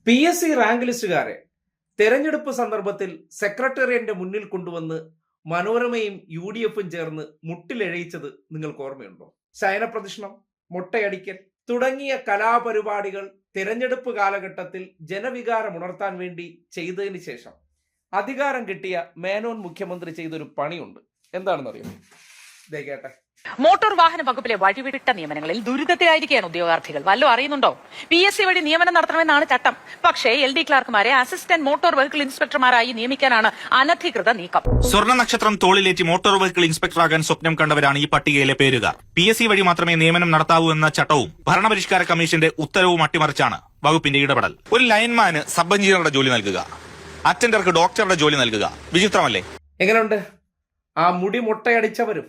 PSC rank ലിസ്റ്റുകാരെ തെരഞ്ഞെടുപ്പ് സന്ദർഭത്തിൽ സെക്രട്ടേറിയറ്റിന്റെ മുന്നിൽ കൊണ്ടുവന്ന് മനോരമയും UDF-ഉം ചേർന്ന് മുട്ടിലെഴയിച്ചത് നിങ്ങൾക്ക് ഓർമ്മയുണ്ടോ? ശയനപ്രദക്ഷിണം, മൊട്ടയടിക്കൽ തുടങ്ങിയ കലാപരിപാടികൾ തെരഞ്ഞെടുപ്പ് കാലഘട്ടത്തിൽ ജനവികാരം ഉണർത്താൻ വേണ്ടി ചെയ്തതിന് ശേഷം അധികാരം കിട്ടിയ മേനോൻ മുഖ്യമന്ത്രി ചെയ്തൊരു പണിയുണ്ട്. എന്താണെന്നറിയോ? ദേ കേട്ടെ. മോട്ടോർ വാഹന വകുപ്പിലെ വഴിവിട്ട നിയമനങ്ങളിൽ ദുരിതത്തിലായിരിക്കുകയാണ് ഉദ്യോഗാർത്ഥികൾ. വല്ലതും അറിയുന്നുണ്ടോ? PSC വഴി നിയമനം നടത്തണമെന്നാണ് ചട്ടം. പക്ഷേ LD ക്ലാർക്കുമാരെ അസിസ്റ്റന്റ് മോട്ടോർ വെഹിക്കിൾ ഇൻസ്പെക്ടർമാരായി നിയമിക്കാനാണ് അനധികൃത നീക്കം. സ്വർണ്ണ നക്ഷത്രം തോളിലേറ്റി മോട്ടോർ വെഹിക്കിൾ ഇൻസ്പെക്ടറാകാൻ സ്വപ്നം കണ്ടവരാണ് ഈ പട്ടികയിലെ പേരുകാർ. PSC വഴി മാത്രമേ നിയമനം നടത്താവൂ എന്ന ചട്ടവും ഭരണപരിഷ്കാര കമ്മീഷന്റെ ഉത്തരവും അട്ടിമറിച്ചാണ് വകുപ്പിന്റെ ഇടപെടൽ. ഒരു ലൈൻമാന് സബ് എഞ്ചിനീയറുടെ ജോലി നൽകുക, അറ്റൻഡർക്ക് ഡോക്ടറുടെ ജോലി നൽകുക. വിചിത്രമല്ലേ? എങ്ങനെയുണ്ട്? ആ മുടി മുട്ടയടിച്ചവരും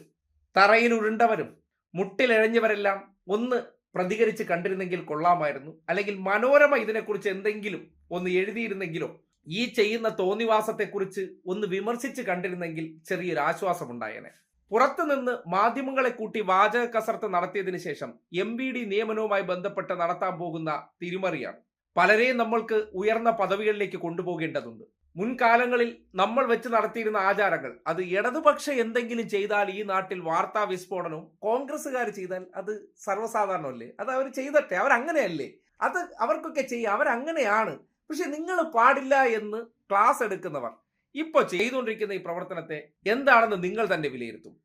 തറയിൽ ഉരുണ്ടവരും മുട്ടിലെഴഞ്ഞവരെല്ലാം ഒന്ന് പ്രതികരിച്ച് കണ്ടിരുന്നെങ്കിൽ കൊള്ളാമായിരുന്നു. അല്ലെങ്കിൽ മനോരമ ഇതിനെക്കുറിച്ച് എന്തെങ്കിലും ഒന്ന് എഴുതിയിരുന്നെങ്കിലോ ഈ ചെയ്യുന്ന തോന്നിവാസത്തെക്കുറിച്ച് ഒന്ന് വിമർശിച്ച് കണ്ടിരുന്നെങ്കിൽ ചെറിയൊരു ആശ്വാസമുണ്ടായേനെ. പുറത്തുനിന്ന് മാധ്യമങ്ങളെ കൂട്ടി വാചക കസർത്ത് നടത്തിയതിനു ശേഷം MBD നിയമനവുമായി ബന്ധപ്പെട്ട് നടത്താൻ പോകുന്ന തിരിമറിയാണ്. പലരെയും നമ്മൾക്ക് ഉയർന്ന പദവികളിലേക്ക് കൊണ്ടുപോകേണ്ടതുണ്ട്. മുൻകാലങ്ങളിൽ നമ്മൾ വെച്ച് നടത്തിയിരുന്ന ആചാരങ്ങൾ അത് ഇടതുപക്ഷ എന്തെങ്കിലും ചെയ്താൽ ഈ നാട്ടിൽ വാർത്താ വിസ്ഫോടനവും കോൺഗ്രസ്സുകാർ ചെയ്താൽ അത് സർവ്വസാധാരണമല്ലേ? അത് അവർ ചെയ്തട്ടെ, അവരങ്ങനെയല്ലേ, അത് അവർക്കൊക്കെ ചെയ്യാം, അവരങ്ങനെയാണ്. പക്ഷെ നിങ്ങൾ പാടില്ല എന്ന് ക്ലാസ് എടുക്കുന്നവർ ഇപ്പോൾ ചെയ്തുകൊണ്ടിരിക്കുന്ന ഈ പ്രവർത്തനത്തെ എന്താണെന്ന് നിങ്ങൾ തന്നെ വിലയിരുത്തും.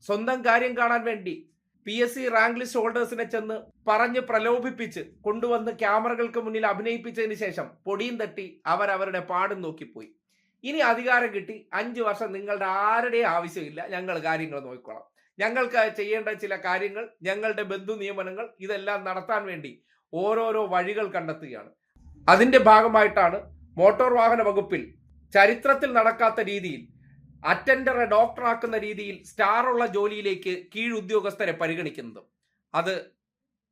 സ്വന്തം കാര്യം കാണാൻ വേണ്ടി PSC റാങ്ക് ലിസ്റ്റ് ഹോൾഡേഴ്സിനെ ചെന്ന് പറഞ്ഞ് പ്രലോഭിപ്പിച്ച് കൊണ്ടുവന്ന് ക്യാമറകൾക്ക് മുന്നിൽ അഭിനയിപ്പിച്ചതിന് ശേഷം പൊടിയും തട്ടി അവരവരുടെ പാടും നോക്കിപ്പോയി. ഇനി അധികാരം കിട്ടി 5 വർഷം നിങ്ങളുടെ ആരുടെയും ആവശ്യമില്ല, ഞങ്ങൾ കാര്യങ്ങൾ നോക്കിക്കോളാം, ഞങ്ങൾക്ക് ചെയ്യേണ്ട ചില കാര്യങ്ങൾ, ഞങ്ങളുടെ ബന്ധു നിയമനങ്ങൾ ഇതെല്ലാം നടത്താൻ വേണ്ടി ഓരോരോ വഴികൾ കണ്ടെത്തുകയാണ്. അതിന്റെ ഭാഗമായിട്ടാണ് മോട്ടോർ വാഹന വകുപ്പിൽ ചരിത്രത്തിൽ നടക്കാത്ത രീതിയിൽ അറ്റൻഡറെ ഡോക്ടറാക്കുന്ന രീതിയിൽ സ്റ്റാറുള്ള ജോലിയിലേക്ക് കീഴുദ്യോഗസ്ഥരെ പരിഗണിക്കുന്നത്. അത്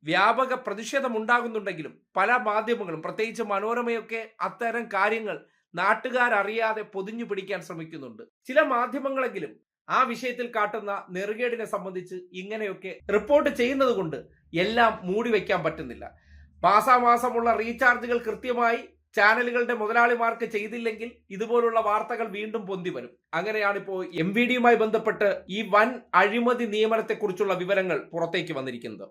വ്യാപക പ്രതിഷേധം ഉണ്ടാകുന്നുണ്ടെങ്കിലും പല മാധ്യമങ്ങളും പ്രത്യേകിച്ച് മനോരമയൊക്കെ അത്തരം കാര്യങ്ങൾ നാട്ടുകാരറിയാതെ പൊതിഞ്ഞു പിടിക്കാൻ ശ്രമിക്കുന്നുണ്ട്. ചില മാധ്യമങ്ങളെങ്കിലും ആ വിഷയത്തിൽ കാട്ടുന്ന നെറുകേടിനെ സംബന്ധിച്ച് ഇങ്ങനെയൊക്കെ റിപ്പോർട്ട് ചെയ്യുന്നത് കൊണ്ട് എല്ലാം മൂടി വയ്ക്കാൻ പറ്റുന്നില്ല. മാസാമാസമുള്ള റീചാർജുകൾ കൃത്യമായി ചാനലുകളുടെ മുതലാളിമാർക്ക് ചെയ്തില്ലെങ്കിൽ ഇതുപോലുള്ള വാർത്തകൾ വീണ്ടും പൊന്തി വരും. അങ്ങനെയാണിപ്പോൾ MVD യുമായി ബന്ധപ്പെട്ട് ഈ വൻ അഴിമതി നിയമനത്തെക്കുറിച്ചുള്ള വിവരങ്ങൾ പുറത്തേക്ക് വന്നിരിക്കുന്നത്.